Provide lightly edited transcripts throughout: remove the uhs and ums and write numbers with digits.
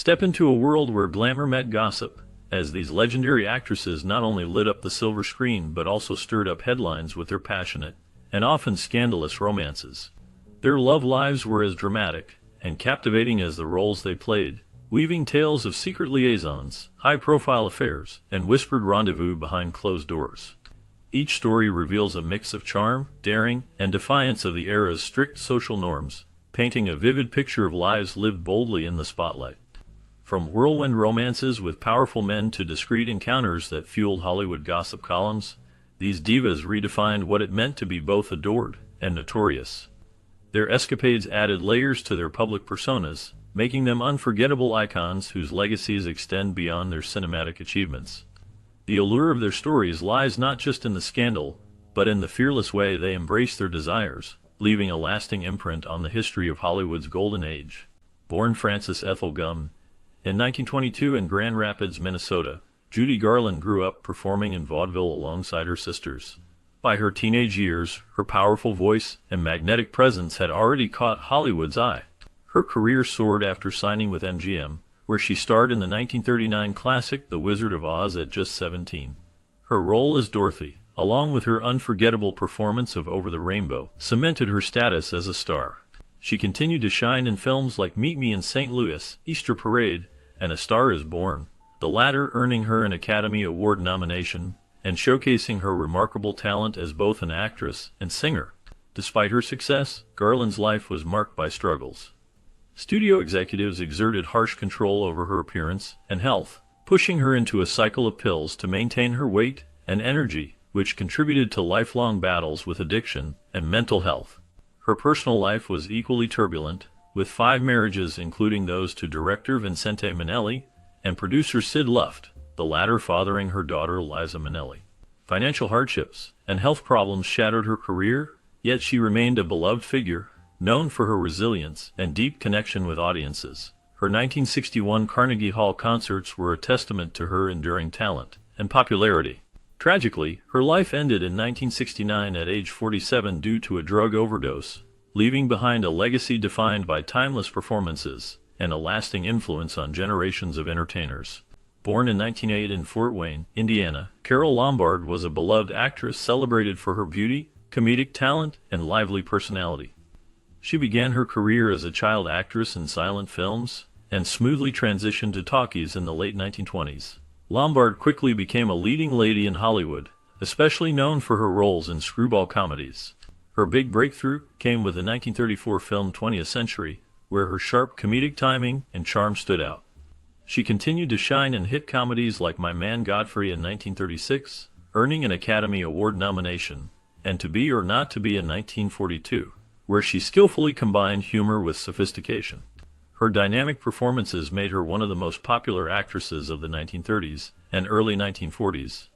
Step into a world where glamour met gossip, as these legendary actresses not only lit up the silver screen but also stirred up headlines with their passionate and often scandalous romances. Their love lives were as dramatic and captivating as the roles they played, weaving tales of secret liaisons, high-profile affairs, and whispered rendezvous behind closed doors. Each story reveals a mix of charm, daring, and defiance of the era's strict social norms, painting a vivid picture of lives lived boldly in the spotlight. From whirlwind romances with powerful men to discreet encounters that fueled Hollywood gossip columns, these divas redefined what it meant to be both adored and notorious. Their escapades added layers to their public personas, making them unforgettable icons whose legacies extend beyond their cinematic achievements. The allure of their stories lies not just in the scandal, but in the fearless way they embrace their desires, leaving a lasting imprint on the history of Hollywood's golden age. Born Frances Ethel Gum in 1922 in Grand Rapids, Minnesota, Judy Garland grew up performing in vaudeville alongside her sisters. By her teenage years, her powerful voice and magnetic presence had already caught Hollywood's eye. Her career soared after signing with MGM, where she starred in the 1939 classic The Wizard of Oz at just 17. Her role as Dorothy, along with her unforgettable performance of Over the Rainbow, cemented her status as a star. She continued to shine in films like Meet Me in St. Louis, Easter Parade, and A Star is Born, the latter earning her an Academy Award nomination and showcasing her remarkable talent as both an actress and singer. Despite her success, Garland's life was marked by struggles. Studio executives exerted harsh control over her appearance and health, pushing her into a cycle of pills to maintain her weight and energy, which contributed to lifelong battles with addiction and mental health. Her personal life was equally turbulent, with 5 marriages including those to director Vincente Minnelli and producer Sid Luft, the latter fathering her daughter Liza Minnelli. Financial hardships and health problems shattered her career, yet she remained a beloved figure, known for her resilience and deep connection with audiences. Her 1961 Carnegie Hall concerts were a testament to her enduring talent and popularity. Tragically, her life ended in 1969 at age 47 due to a drug overdose, leaving behind a legacy defined by timeless performances and a lasting influence on generations of entertainers. Born in 1908 in Fort Wayne, Indiana, Carole Lombard was a beloved actress celebrated for her beauty, comedic talent, and lively personality. She began her career as a child actress in silent films and smoothly transitioned to talkies in the late 1920s. Lombard quickly became a leading lady in Hollywood, especially known for her roles in screwball comedies. Her big breakthrough came with the 1934 film 20th Century, where her sharp comedic timing and charm stood out. She continued to shine in hit comedies like My Man Godfrey in 1936, earning an Academy Award nomination, and To Be or Not to Be in 1942, where she skillfully combined humor with sophistication. Her dynamic performances made her one of the most popular actresses of the 1930s and early 1940s.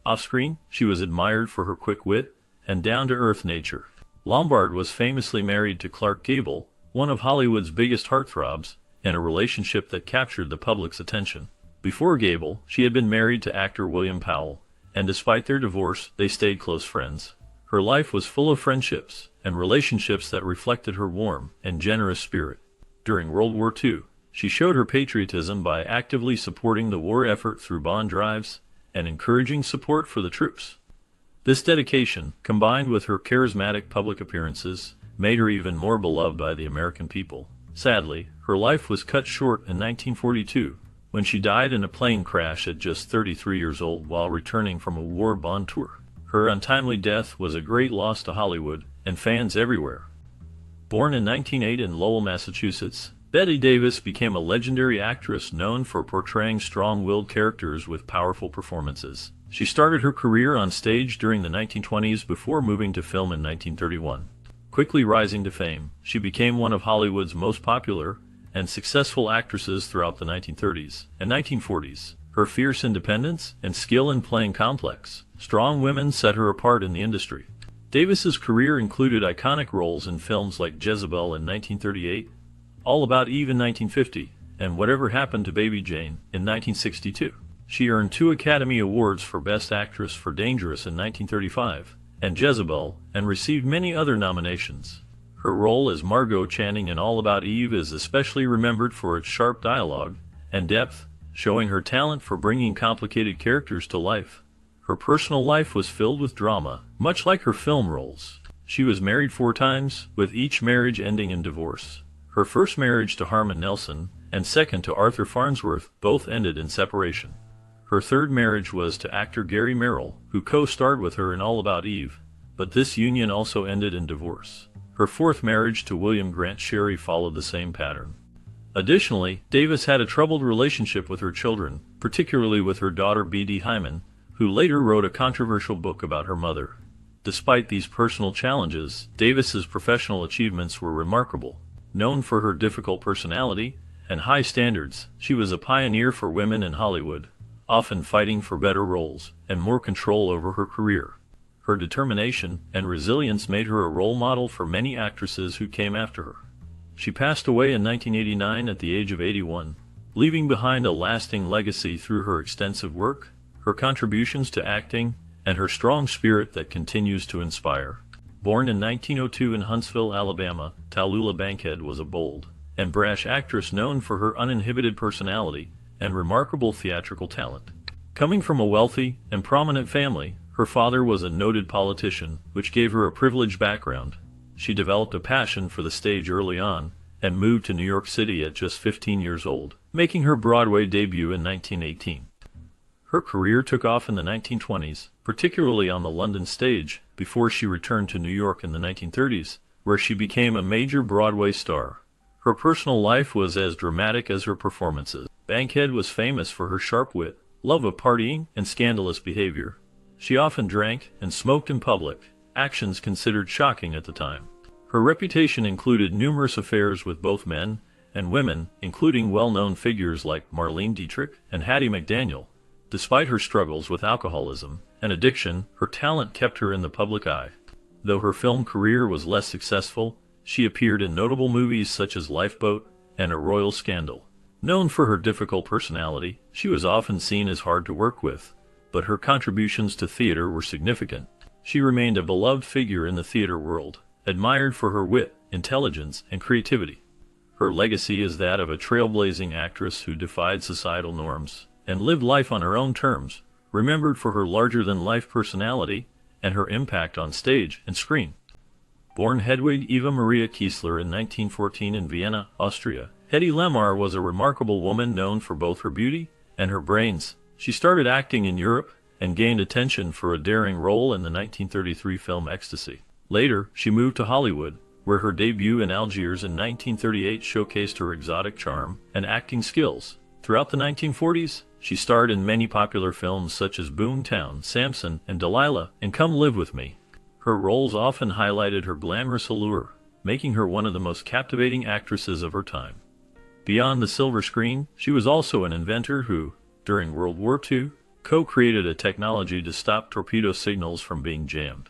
Off-screen, she was admired for her quick wit and down-to-earth nature. Lombard was famously married to Clark Gable, one of Hollywood's biggest heartthrobs, in a relationship that captured the public's attention. Before Gable, she had been married to actor William Powell, and despite their divorce, they stayed close friends. Her life was full of friendships and relationships that reflected her warm and generous spirit. During World War II, she showed her patriotism by actively supporting the war effort through bond drives and encouraging support for the troops. This dedication, combined with her charismatic public appearances, made her even more beloved by the American people. Sadly, her life was cut short in 1942, when she died in a plane crash at just 33 years old while returning from a war bond tour. Her untimely death was a great loss to Hollywood and fans everywhere. Born in 1908 in Lowell, Massachusetts, Bette Davis became a legendary actress known for portraying strong-willed characters with powerful performances. She started her career on stage during the 1920s before moving to film in 1931. Quickly rising to fame, she became one of Hollywood's most popular and successful actresses throughout the 1930s and 1940s. Her fierce independence and skill in playing complex, strong women set her apart in the industry. Davis's career included iconic roles in films like Jezebel in 1938, All About Eve in 1950, and Whatever Happened to Baby Jane in 1962. She earned 2 Academy Awards for Best Actress for Dangerous in 1935 and Jezebel, and received many other nominations. Her role as Margot Channing in All About Eve is especially remembered for its sharp dialogue and depth, showing her talent for bringing complicated characters to life. Her personal life was filled with drama, much like her film roles. She was married 4 times, with each marriage ending in divorce. Her first marriage to Harmon Nelson, and second to Arthur Farnsworth, both ended in separation. Her third marriage was to actor Gary Merrill, who co-starred with her in All About Eve, but this union also ended in divorce. Her fourth marriage to William Grant Sherry followed the same pattern. Additionally, Davis had a troubled relationship with her children, particularly with her daughter B.D. Hyman, who later wrote a controversial book about her mother. Despite these personal challenges, Davis's professional achievements were remarkable. Known for her difficult personality and high standards, she was a pioneer for women in Hollywood, often fighting for better roles and more control over her career. Her determination and resilience made her a role model for many actresses who came after her. She passed away in 1989 at the age of 81, leaving behind a lasting legacy through her extensive work, her contributions to acting, and her strong spirit that continues to inspire. Born in 1902 in Huntsville, Alabama, Tallulah Bankhead was a bold and brash actress known for her uninhibited personality and remarkable theatrical talent. Coming from a wealthy and prominent family, her father was a noted politician, which gave her a privileged background. She developed a passion for the stage early on and moved to New York City at just 15 years old, making her Broadway debut in 1918. Her career took off in the 1920s, particularly on the London stage, before she returned to New York in the 1930s, where she became a major Broadway star. Her personal life was as dramatic as her performances. Bankhead was famous for her sharp wit, love of partying, and scandalous behavior. She often drank and smoked in public, actions considered shocking at the time. Her reputation included numerous affairs with both men and women, including well-known figures like Marlene Dietrich and Hattie McDaniel. Despite her struggles with alcoholism and addiction, her talent kept her in the public eye. Though her film career was less successful, she appeared in notable movies such as Lifeboat and A Royal Scandal. Known for her difficult personality, she was often seen as hard to work with, but her contributions to theater were significant. She remained a beloved figure in the theater world, admired for her wit, intelligence, and creativity. Her legacy is that of a trailblazing actress who defied societal norms and lived life on her own terms, remembered for her larger-than-life personality and her impact on stage and screen. Born Hedwig Eva Maria Kiesler in 1914 in Vienna, Austria, Hedy Lamarr was a remarkable woman known for both her beauty and her brains. She started acting in Europe and gained attention for a daring role in the 1933 film Ecstasy. Later, she moved to Hollywood, where her debut in Algiers in 1938 showcased her exotic charm and acting skills. Throughout the 1940s, she starred in many popular films such as Boomtown, Samson, and Delilah, and Come Live With Me. Her roles often highlighted her glamorous allure, making her one of the most captivating actresses of her time. Beyond the silver screen, she was also an inventor who, during World War II, co-created a technology to stop torpedo signals from being jammed.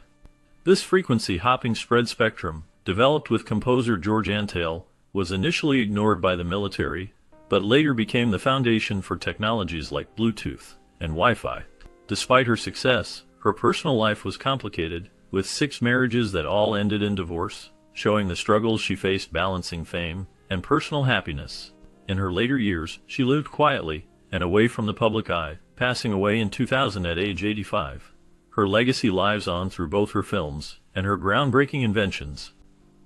This frequency-hopping spread spectrum, developed with composer George Antheil, was initially ignored by the military, but later became the foundation for technologies like Bluetooth and Wi-Fi. Despite her success, her personal life was complicated, with 6 marriages that all ended in divorce, showing the struggles she faced balancing fame and personal happiness. In her later years, she lived quietly and away from the public eye, passing away in 2000 at age 85. Her legacy lives on through both her films and her groundbreaking inventions.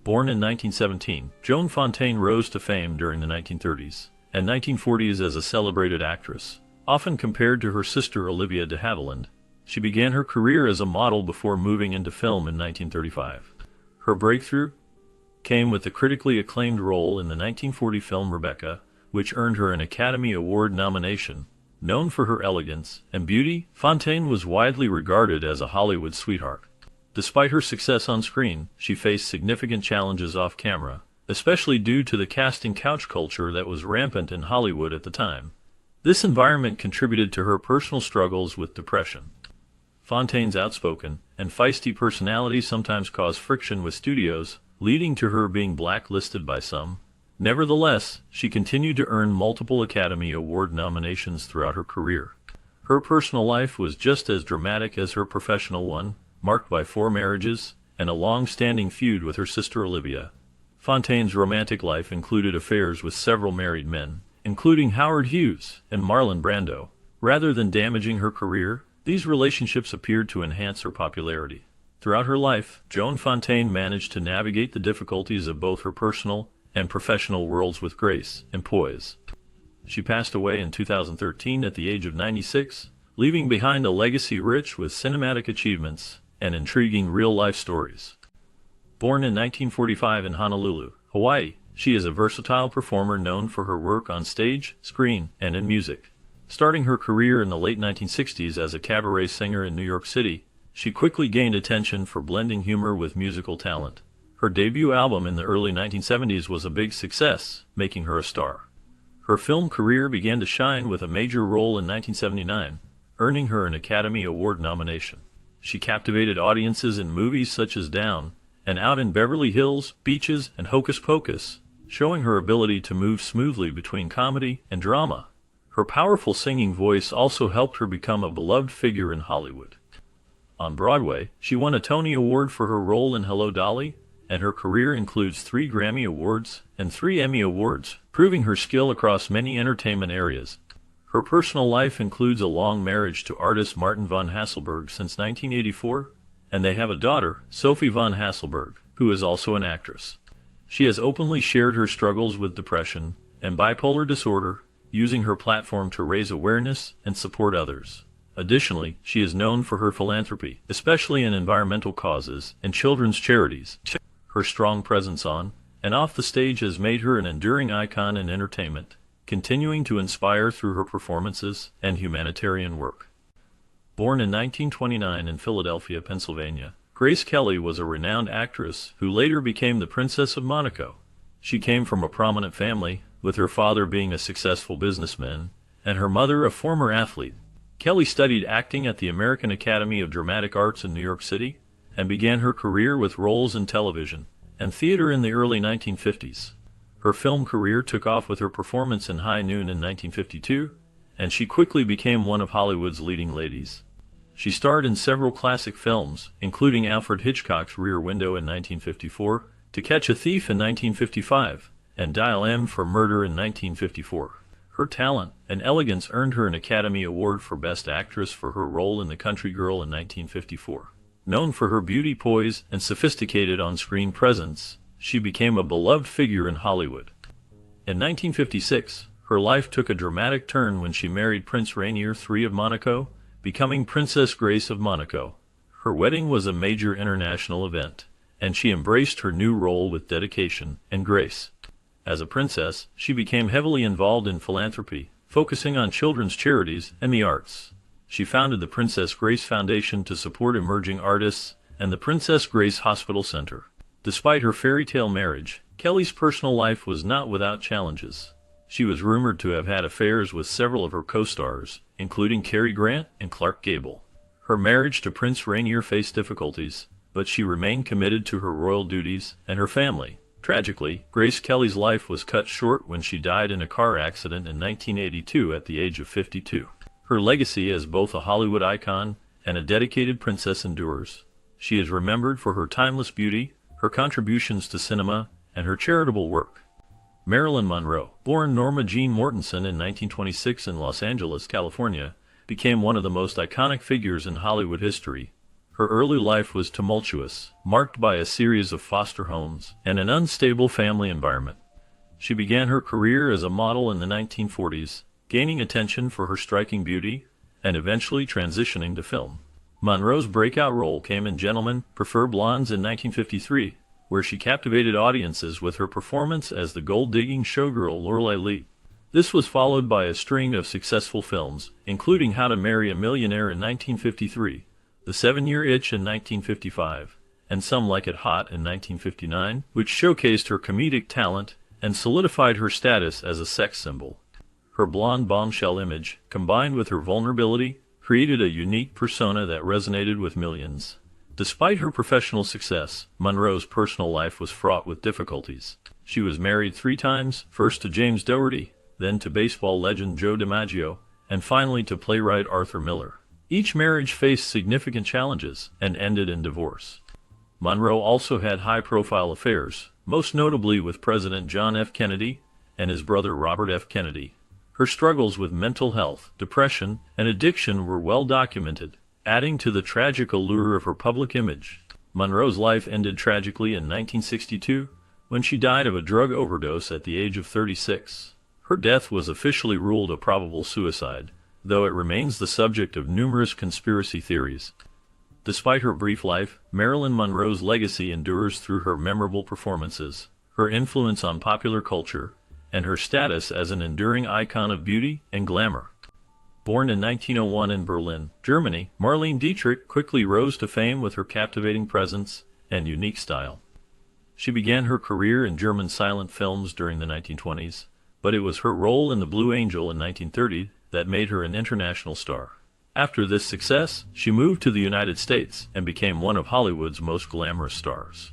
Born in 1917, Joan Fontaine rose to fame during the 1930s and 1940s as a celebrated actress. Often compared to her sister Olivia de Havilland, she began her career as a model before moving into film in 1935. Her breakthrough came with the critically acclaimed role in the 1940 film Rebecca, which earned her an Academy Award nomination. Known for her elegance and beauty, Fontaine was widely regarded as a Hollywood sweetheart. Despite her success on screen, she faced significant challenges off camera, especially due to the casting couch culture that was rampant in Hollywood at the time. This environment contributed to her personal struggles with depression. Fontaine's outspoken and feisty personality sometimes caused friction with studios, leading to her being blacklisted by some. Nevertheless, she continued to earn multiple Academy Award nominations throughout her career. Her personal life was just as dramatic as her professional one, marked by 4 marriages and a long-standing feud with her sister Olivia. Fontaine's romantic life included affairs with several married men, including Howard Hughes and Marlon Brando. Rather than damaging her career, these relationships appeared to enhance her popularity. Throughout her life, Joan Fontaine managed to navigate the difficulties of both her personal and professional worlds with grace and poise. She passed away in 2013 at the age of 96, leaving behind a legacy rich with cinematic achievements and intriguing real-life stories. Born in 1945 in Honolulu, Hawaii, she is a versatile performer known for her work on stage, screen, and in music. Starting her career in the late 1960s as a cabaret singer in New York City, she quickly gained attention for blending humor with musical talent. Her debut album in the early 1970s was a big success, making her a star. Her film career began to shine with a major role in 1979, earning her an Academy Award nomination. She captivated audiences in movies such as Down and Out in Beverly Hills, Beaches, and Hocus Pocus, showing her ability to move smoothly between comedy and drama. Her powerful singing voice also helped her become a beloved figure in Hollywood. On Broadway, she won a Tony Award for her role in Hello, Dolly, and her career includes 3 Grammy Awards and 3 Emmy Awards, proving her skill across many entertainment areas. Her personal life includes a long marriage to artist Martin von Hasselberg since 1984, and they have a daughter, Sophie von Hasselberg, who is also an actress. She has openly shared her struggles with depression and bipolar disorder, using her platform to raise awareness and support others. Additionally, she is known for her philanthropy, especially in environmental causes and children's charities. Her strong presence on and off the stage has made her an enduring icon in entertainment, continuing to inspire through her performances and humanitarian work. Born in 1929 in Philadelphia, Pennsylvania, Grace Kelly was a renowned actress who later became the Princess of Monaco. She came from a prominent family, with her father being a successful businessman and her mother a former athlete. Kelly studied acting at the American Academy of Dramatic Arts in New York City and began her career with roles in television and theater in the early 1950s. Her film career took off with her performance in High Noon in 1952, and she quickly became one of Hollywood's leading ladies. She starred in several classic films, including Alfred Hitchcock's Rear Window in 1954, To Catch a Thief in 1955, and Dial M for Murder in 1954. Her talent and elegance earned her an Academy Award for Best Actress for her role in The Country Girl in 1954. Known for her beauty, poise, and sophisticated on-screen presence, she became a beloved figure in Hollywood. In 1956, her life took a dramatic turn when she married Prince Rainier III of Monaco, becoming Princess Grace of Monaco. Her wedding was a major international event, and she embraced her new role with dedication and grace. As a princess, she became heavily involved in philanthropy, focusing on children's charities and the arts. She founded the Princess Grace Foundation to support emerging artists and the Princess Grace Hospital Center. Despite her fairy tale marriage, Kelly's personal life was not without challenges. She was rumored to have had affairs with several of her co-stars, including Cary Grant and Clark Gable. Her marriage to Prince Rainier faced difficulties, but she remained committed to her royal duties and her family. Tragically, Grace Kelly's life was cut short when she died in a car accident in 1982 at the age of 52. Her legacy as both a Hollywood icon and a dedicated princess endures. She is remembered for her timeless beauty, her contributions to cinema, and her charitable work. Marilyn Monroe, born Norma Jean Mortensen in 1926 in Los Angeles, California, became one of the most iconic figures in Hollywood history. Her early life was tumultuous, marked by a series of foster homes and an unstable family environment. She began her career as a model in the 1940s, gaining attention for her striking beauty, and eventually transitioning to film. Monroe's breakout role came in Gentlemen Prefer Blondes in 1953, where she captivated audiences with her performance as the gold-digging showgirl Lorelei Lee. This was followed by a string of successful films, including How to Marry a Millionaire in 1953, The 7-Year Itch in 1955, and Some Like It Hot in 1959, which showcased her comedic talent and solidified her status as a sex symbol. Her blonde bombshell image, combined with her vulnerability, created a unique persona that resonated with millions. Despite her professional success, Monroe's personal life was fraught with difficulties. She was married 3 times, first to James Dougherty, then to baseball legend Joe DiMaggio, and finally to playwright Arthur Miller. Each marriage faced significant challenges and ended in divorce. Monroe also had high-profile affairs, most notably with President John F. Kennedy and his brother Robert F. Kennedy. Her struggles with mental health, depression, and addiction were well documented, adding to the tragic allure of her public image. Monroe's life ended tragically in 1962, when she died of a drug overdose at the age of 36. Her death was officially ruled a probable suicide, though it remains the subject of numerous conspiracy theories. Despite her brief life, Marilyn Monroe's legacy endures through her memorable performances, her influence on popular culture, and her status as an enduring icon of beauty and glamour. Born in 1901 in Berlin, Germany, Marlene Dietrich quickly rose to fame with her captivating presence and unique style. She began her career in German silent films during the 1920s, but it was her role in The Blue Angel in 1930 that made her an international star. After this success, she moved to the United States and became one of Hollywood's most glamorous stars.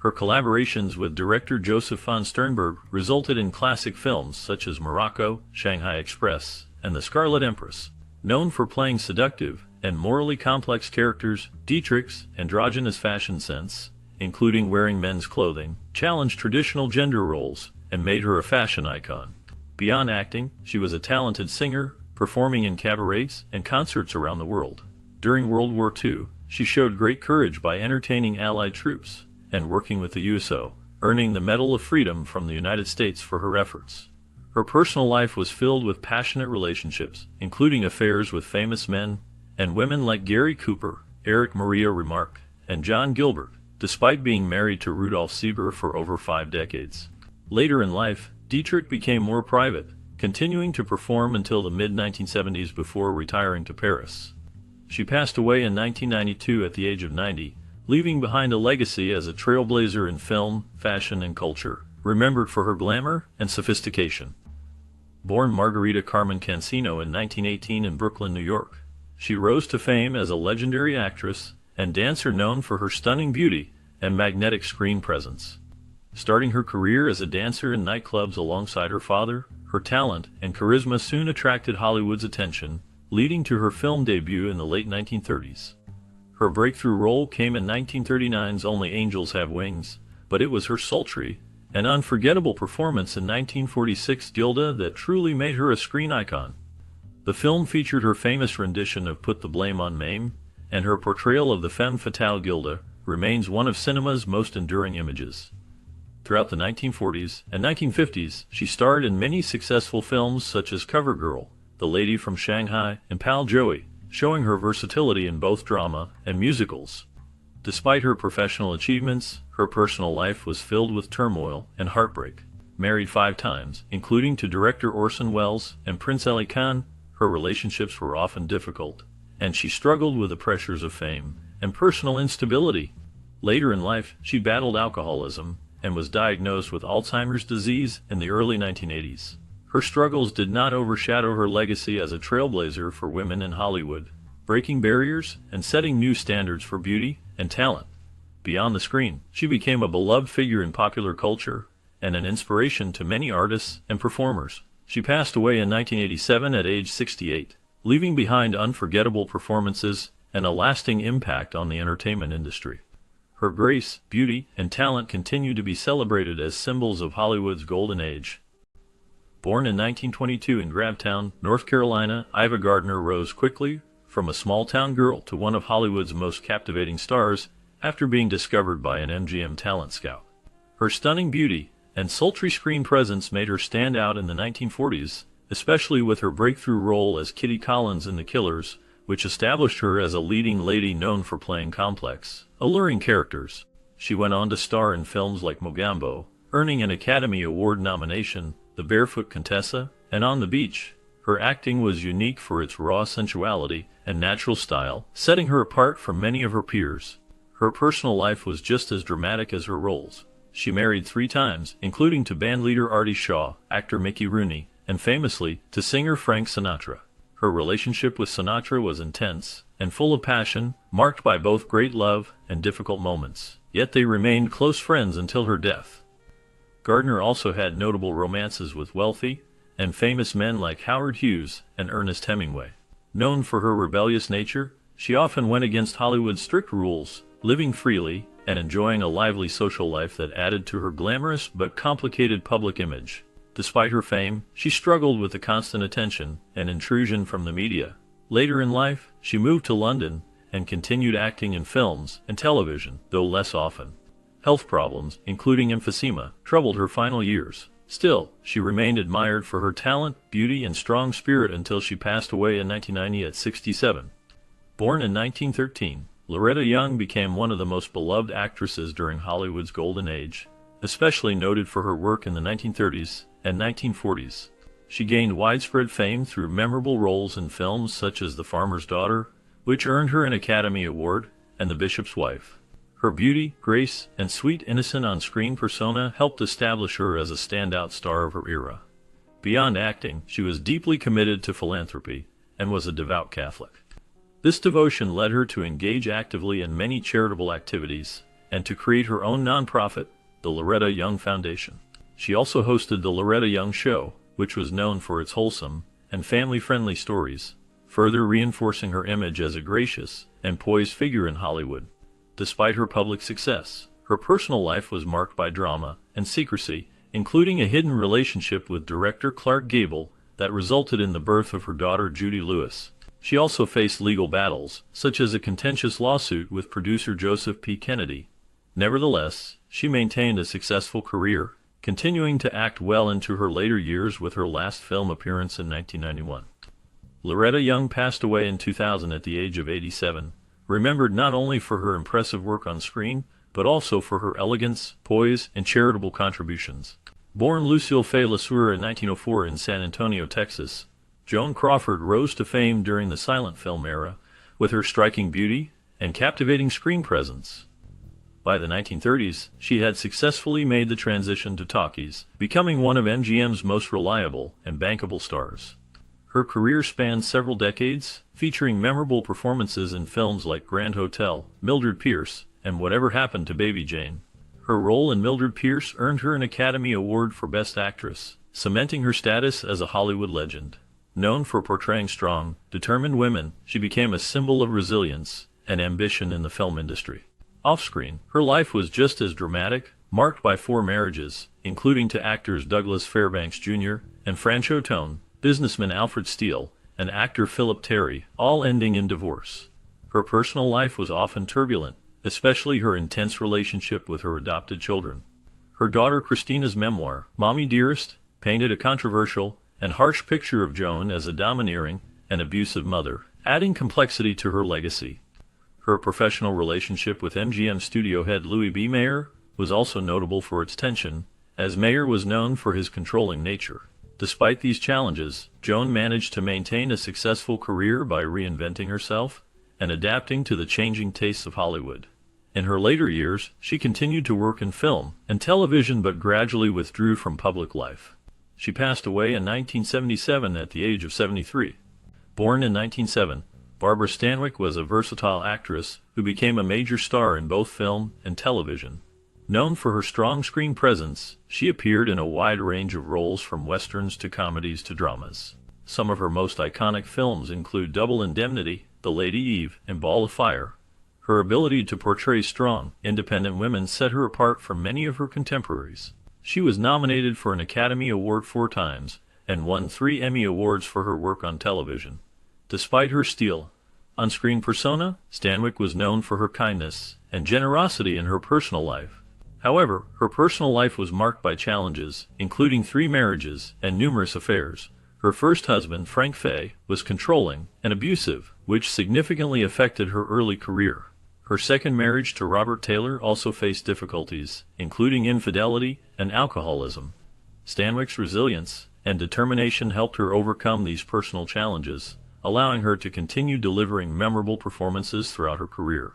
Her collaborations with director Joseph von Sternberg resulted in classic films such as Morocco, Shanghai Express, and The Scarlet Empress. Known for playing seductive and morally complex characters, Dietrich's androgynous fashion sense, including wearing men's clothing, challenged traditional gender roles and made her a fashion icon. Beyond acting, she was a talented singer, performing in cabarets and concerts around the world. During World War II, she showed great courage by entertaining Allied troops and working with the USO, earning the Medal of Freedom from the United States for her efforts. Her personal life was filled with passionate relationships, including affairs with famous men and women like Gary Cooper, Eric Maria Remarque, and John Gilbert, despite being married to Rudolf Sieber for over 5 decades. Later in life, Dietrich became more private, continuing to perform until the mid-1970s before retiring to Paris. She passed away in 1992 at the age of 90, leaving behind a legacy as a trailblazer in film, fashion, and culture, remembered for her glamour and sophistication. Born Margarita Carmen Cancino in 1918 in Brooklyn, New York, she rose to fame as a legendary actress and dancer known for her stunning beauty and magnetic screen presence. Starting her career as a dancer in nightclubs alongside her father, her talent and charisma soon attracted Hollywood's attention, leading to her film debut in the late 1930s. Her breakthrough role came in 1939's Only Angels Have Wings, but it was her sultry and unforgettable performance in 1946's Gilda that truly made her a screen icon. The film featured her famous rendition of Put the Blame on Mame, and her portrayal of the femme fatale Gilda remains one of cinema's most enduring images. Throughout the 1940s and 1950s, she starred in many successful films such as CoverGirl, The Lady from Shanghai, and Pal Joey, showing her versatility in both drama and musicals. Despite her professional achievements, her personal life was filled with turmoil and heartbreak. Married 5 times, including to director Orson Welles and Prince Ali Khan, her relationships were often difficult, and she struggled with the pressures of fame and personal instability. Later in life, she battled alcoholism and was diagnosed with Alzheimer's disease in the early 1980s. Her struggles did not overshadow her legacy as a trailblazer for women in Hollywood, breaking barriers and setting new standards for beauty and talent. Beyond the screen, she became a beloved figure in popular culture and an inspiration to many artists and performers. She passed away in 1987 at age 68, leaving behind unforgettable performances and a lasting impact on the entertainment industry. Her grace, beauty, and talent continue to be celebrated as symbols of Hollywood's golden age. Born in 1922 in Gravetown, North Carolina, Iva Gardner rose quickly from a small-town girl to one of Hollywood's most captivating stars after being discovered by an MGM talent scout. Her stunning beauty and sultry screen presence made her stand out in the 1940s, especially with her breakthrough role as Kitty Collins in The Killers, which established her as a leading lady known for playing complex, alluring characters. She went on to star in films like Mogambo, earning an Academy Award nomination, The Barefoot Contessa, and On the Beach. Her acting was unique for its raw sensuality and natural style, setting her apart from many of her peers. Her personal life was just as dramatic as her roles. She married 3 times, including to bandleader Artie Shaw, actor Mickey Rooney, and famously, to singer Frank Sinatra. Her relationship with Sinatra was intense and full of passion, marked by both great love and difficult moments, yet they remained close friends until her death. Gardner also had notable romances with wealthy and famous men like Howard Hughes and Ernest Hemingway. Known for her rebellious nature, she often went against Hollywood's strict rules, living freely and enjoying a lively social life that added to her glamorous but complicated public image. Despite her fame, she struggled with the constant attention and intrusion from the media. Later in life, she moved to London and continued acting in films and television, though less often. Health problems, including emphysema, troubled her final years. Still, she remained admired for her talent, beauty, and strong spirit until she passed away in 1990 at 67. Born in 1913, Loretta Young became one of the most beloved actresses during Hollywood's golden age, especially noted for her work in the 1930s and 1940s. She gained widespread fame through memorable roles in films such as The Farmer's Daughter, which earned her an Academy Award, and The Bishop's Wife. Her beauty, grace, and sweet innocent on-screen persona helped establish her as a standout star of her era. Beyond acting, she was deeply committed to philanthropy and was a devout Catholic. This devotion led her to engage actively in many charitable activities and to create her own nonprofit, the Loretta Young Foundation. She also hosted The Loretta Young Show, which was known for its wholesome and family-friendly stories, further reinforcing her image as a gracious and poised figure in Hollywood. Despite her public success, her personal life was marked by drama and secrecy, including a hidden relationship with director Clark Gable that resulted in the birth of her daughter Judy Lewis. She also faced legal battles, such as a contentious lawsuit with producer Joseph P. Kennedy. Nevertheless, she maintained a successful career, continuing to act well into her later years with her last film appearance in 1991. Loretta Young passed away in 2000 at the age of 87. Remembered not only for her impressive work on screen, but also for her elegance, poise, and charitable contributions. Born Lucille Fay LeSueur in 1904 in San Antonio, Texas, Joan Crawford rose to fame during the silent film era with her striking beauty and captivating screen presence. By the 1930s, she had successfully made the transition to talkies, becoming one of MGM's most reliable and bankable stars. Her career spanned several decades, featuring memorable performances in films like Grand Hotel, Mildred Pierce, and Whatever Happened to Baby Jane. Her role in Mildred Pierce earned her an Academy Award for Best Actress, cementing her status as a Hollywood legend. Known for portraying strong, determined women, she became a symbol of resilience and ambition in the film industry. Off-screen, her life was just as dramatic, marked by 4 marriages, including to actors Douglas Fairbanks Jr. and Franchot Tone, businessman Alfred Steele, and actor Philip Terry, all ending in divorce. Her personal life was often turbulent, especially her intense relationship with her adopted children. Her daughter Christina's memoir, Mommy Dearest, painted a controversial and harsh picture of Joan as a domineering and abusive mother, adding complexity to her legacy. Her professional relationship with MGM studio head Louis B. Mayer was also notable for its tension, as Mayer was known for his controlling nature. Despite these challenges, Joan managed to maintain a successful career by reinventing herself and adapting to the changing tastes of Hollywood. In her later years, she continued to work in film and television but gradually withdrew from public life. She passed away in 1977 at the age of 73. Born in 1907, Barbara Stanwyck was a versatile actress who became a major star in both film and television. Known for her strong screen presence, she appeared in a wide range of roles from westerns to comedies to dramas. Some of her most iconic films include Double Indemnity, The Lady Eve, and Ball of Fire. Her ability to portray strong, independent women set her apart from many of her contemporaries. She was nominated for an Academy Award 4 times and won 3 Emmy Awards for her work on television. Despite her steel, on-screen persona, Stanwyck was known for her kindness and generosity in her personal life. However, her personal life was marked by challenges, including 3 marriages and numerous affairs. Her first husband, Frank Fay, was controlling and abusive, which significantly affected her early career. Her second marriage to Robert Taylor also faced difficulties, including infidelity and alcoholism. Stanwyck's resilience and determination helped her overcome these personal challenges, allowing her to continue delivering memorable performances throughout her career.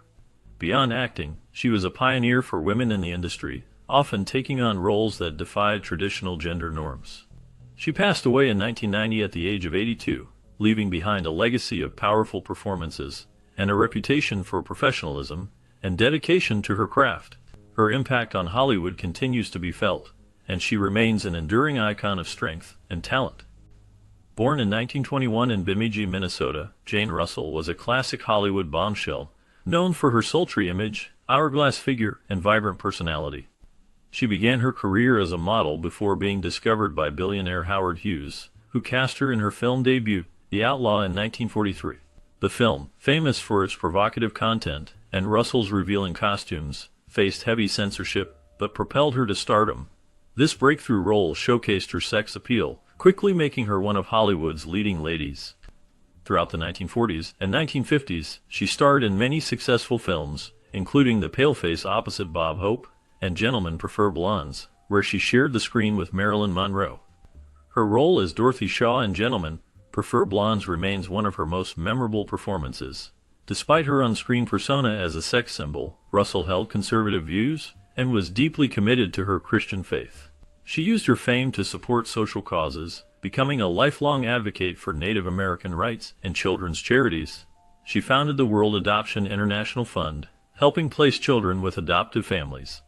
Beyond acting, she was a pioneer for women in the industry, often taking on roles that defied traditional gender norms. She passed away in 1990 at the age of 82, leaving behind a legacy of powerful performances and a reputation for professionalism and dedication to her craft. Her impact on Hollywood continues to be felt, and she remains an enduring icon of strength and talent. Born in 1921 in Bemidji, Minnesota, Jane Russell was a classic Hollywood bombshell, known for her sultry image, hourglass figure, and vibrant personality. She began her career as a model before being discovered by billionaire Howard Hughes, who cast her in her film debut, The Outlaw, in 1943. The film, famous for its provocative content and Russell's revealing costumes, faced heavy censorship, but propelled her to stardom. This breakthrough role showcased her sex appeal, quickly making her one of Hollywood's leading ladies. Throughout the 1940s and 1950s, she starred in many successful films, including The Paleface Opposite Bob Hope and Gentlemen Prefer Blondes, where she shared the screen with Marilyn Monroe. Her role as Dorothy Shaw in Gentlemen Prefer Blondes remains one of her most memorable performances. Despite her on-screen persona as a sex symbol, Russell held conservative views and was deeply committed to her Christian faith. She used her fame to support social causes, becoming a lifelong advocate for Native American rights and children's charities. She founded the World Adoption International Fund, helping place children with adoptive families.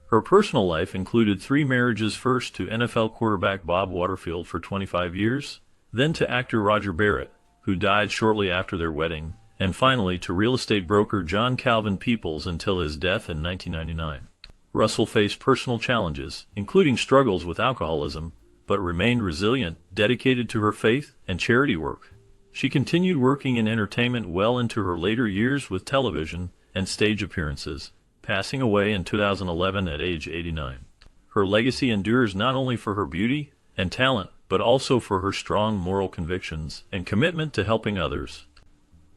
Her personal life included 3 marriages, first to NFL quarterback Bob Waterfield for 25 years, then to actor Roger Barrett, who died shortly after their wedding, and finally to real estate broker John Calvin Peoples until his death in 1999. Russell faced personal challenges, including struggles with alcoholism, but remained resilient, dedicated to her faith and charity work. She continued working in entertainment well into her later years with television and stage appearances, passing away in 2011 at age 89. Her legacy endures not only for her beauty and talent, but also for her strong moral convictions and commitment to helping others.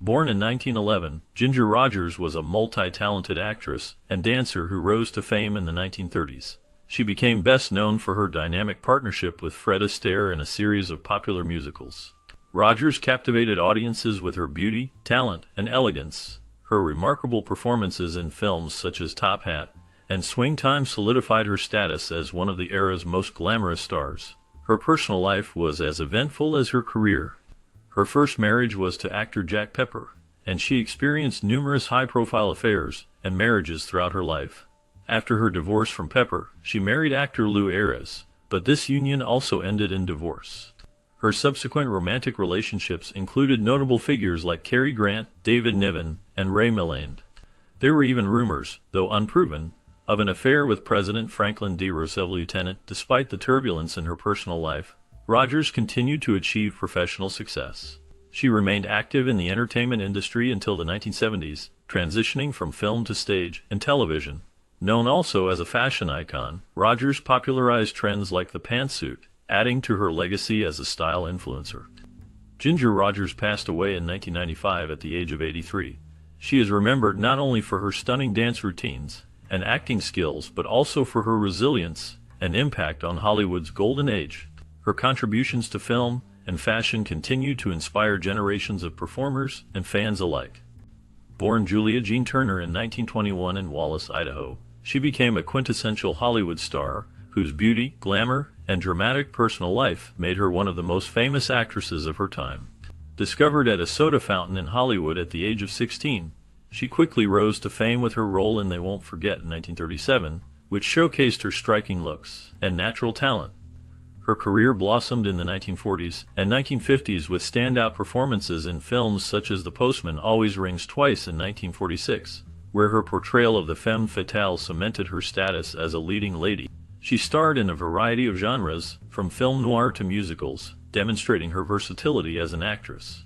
Born in 1911, Ginger Rogers was a multi-talented actress and dancer who rose to fame in the 1930s. She became best known for her dynamic partnership with Fred Astaire in a series of popular musicals. Rogers captivated audiences with her beauty, talent, and elegance. Her remarkable performances in films such as Top Hat and Swing Time solidified her status as one of the era's most glamorous stars. Her personal life was as eventful as her career. Her first marriage was to actor Jack Pepper, and she experienced numerous high-profile affairs and marriages throughout her life. After her divorce from Pepper, she married actor Lou Ayres, but this union also ended in divorce. Her subsequent romantic relationships included notable figures like Cary Grant, David Niven, and Ray Milland. There were even rumors, though unproven, of an affair with President Franklin D. Roosevelt. Despite the turbulence in her personal life, Rogers continued to achieve professional success. She remained active in the entertainment industry until the 1970s, transitioning from film to stage and television. Known also as a fashion icon, Rogers popularized trends like the pantsuit, adding to her legacy as a style influencer. Ginger Rogers passed away in 1995 at the age of 83. She is remembered not only for her stunning dance routines and acting skills, but also for her resilience and impact on Hollywood's golden age. Her contributions to film and fashion continue to inspire generations of performers and fans alike. Born Julia Jean Turner in 1921 in Wallace, Idaho, she became a quintessential Hollywood star whose beauty, glamour, and dramatic personal life made her one of the most famous actresses of her time. Discovered at a soda fountain in Hollywood at the age of 16, she quickly rose to fame with her role in They Won't Forget in 1937, which showcased her striking looks and natural talent. Her career blossomed in the 1940s and 1950s with standout performances in films such as The Postman Always Rings Twice in 1946, where her portrayal of the femme fatale cemented her status as a leading lady. She starred in a variety of genres, from film noir to musicals, demonstrating her versatility as an actress.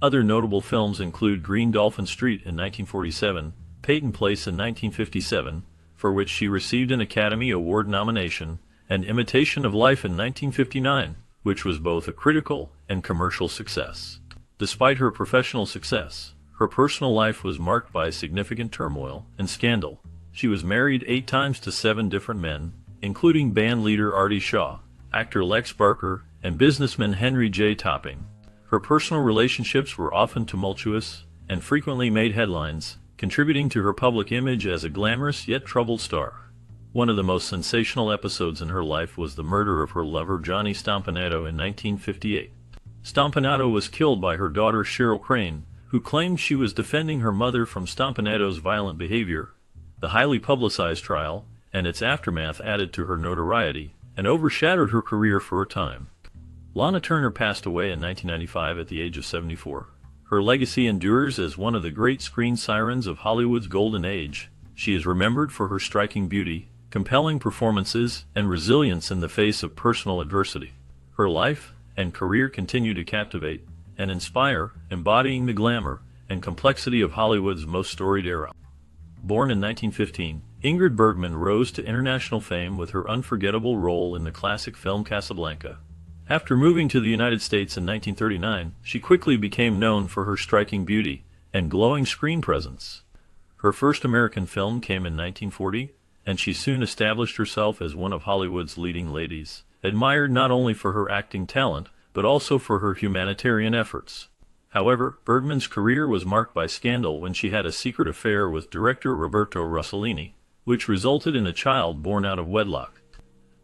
Other notable films include Green Dolphin Street in 1947, Peyton Place in 1957, for which she received an Academy Award nomination, and Imitation of Life in 1959, which was both a critical and commercial success. Despite her professional success, her personal life was marked by significant turmoil and scandal. She was married 8 times to 7 different men, including band leader Artie Shaw, actor Lex Barker, and businessman Henry J. Topping. Her personal relationships were often tumultuous and frequently made headlines, contributing to her public image as a glamorous yet troubled star. One of the most sensational episodes in her life was the murder of her lover Johnny Stompanato in 1958. Stompanato was killed by her daughter Cheryl Crane, who claimed she was defending her mother from Stompanato's violent behavior. The highly publicized trial and its aftermath added to her notoriety and overshadowed her career for a time. Lana Turner passed away in 1995 at the age of 74. Her legacy endures as one of the great screen sirens of Hollywood's golden age. She is remembered for her striking beauty compelling performances, and resilience in the face of personal adversity. Her life and career continue to captivate and inspire, embodying the glamour and complexity of Hollywood's most storied era. Born in 1915, Ingrid Bergman rose to international fame with her unforgettable role in the classic film Casablanca. After moving to the United States in 1939, she quickly became known for her striking beauty and glowing screen presence. Her first American film came in 1940, and she soon established herself as one of Hollywood's leading ladies, admired not only for her acting talent, but also for her humanitarian efforts. However, Bergman's career was marked by scandal when she had a secret affair with director Roberto Rossellini, which resulted in a child born out of wedlock.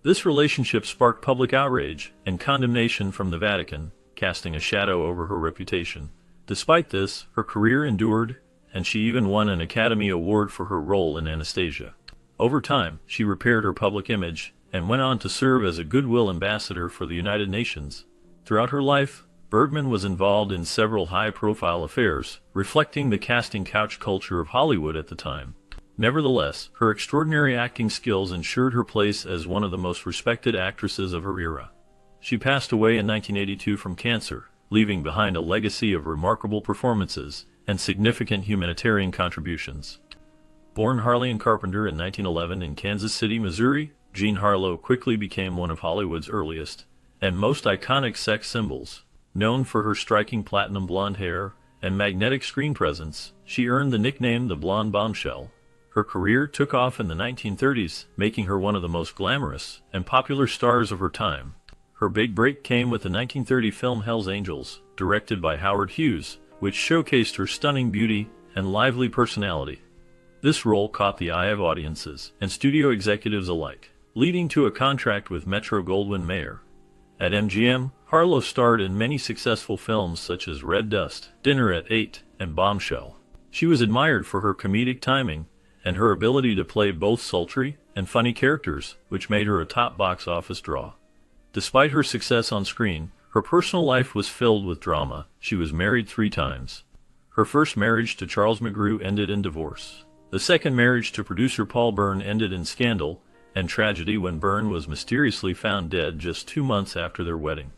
This relationship sparked public outrage and condemnation from the Vatican, casting a shadow over her reputation. Despite this, her career endured, and she even won an Academy Award for her role in Anastasia. Over time, she repaired her public image and went on to serve as a goodwill ambassador for the United Nations. Throughout her life, Bergman was involved in several high-profile affairs, reflecting the casting couch culture of Hollywood at the time. Nevertheless, her extraordinary acting skills ensured her place as one of the most respected actresses of her era. She passed away in 1982 from cancer, leaving behind a legacy of remarkable performances and significant humanitarian contributions. Born Harlean Carpenter in 1911 in Kansas City, Missouri, Jean Harlow quickly became one of Hollywood's earliest and most iconic sex symbols. Known for her striking platinum blonde hair and magnetic screen presence, she earned the nickname the Blonde Bombshell. Her career took off in the 1930s, making her one of the most glamorous and popular stars of her time. Her big break came with the 1930 film Hell's Angels, directed by Howard Hughes, which showcased her stunning beauty and lively personality. This role caught the eye of audiences and studio executives alike, leading to a contract with Metro-Goldwyn-Mayer. At MGM, Harlow starred in many successful films such as Red Dust, Dinner at 8, and Bombshell. She was admired for her comedic timing and her ability to play both sultry and funny characters, which made her a top box office draw. Despite her success on screen, her personal life was filled with drama. She was married 3 times. Her first marriage to Charles McGrew ended in divorce. The second marriage to producer Paul Byrne ended in scandal and tragedy when Byrne was mysteriously found dead just 2 months after their wedding.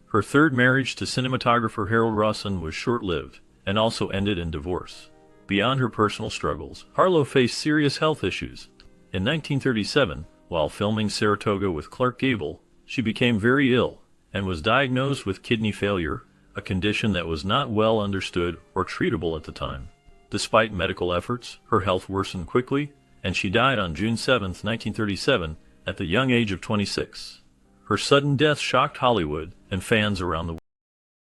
Her third marriage to cinematographer Harold Rawson was short-lived and also ended in divorce. Beyond her personal struggles, Harlow faced serious health issues. In 1937, while filming Saratoga with Clark Gable, she became very ill and was diagnosed with kidney failure, a condition that was not well understood or treatable at the time. Despite medical efforts, her health worsened quickly, and she died on June 7, 1937, at the young age of 26. Her sudden death shocked Hollywood and fans around the world.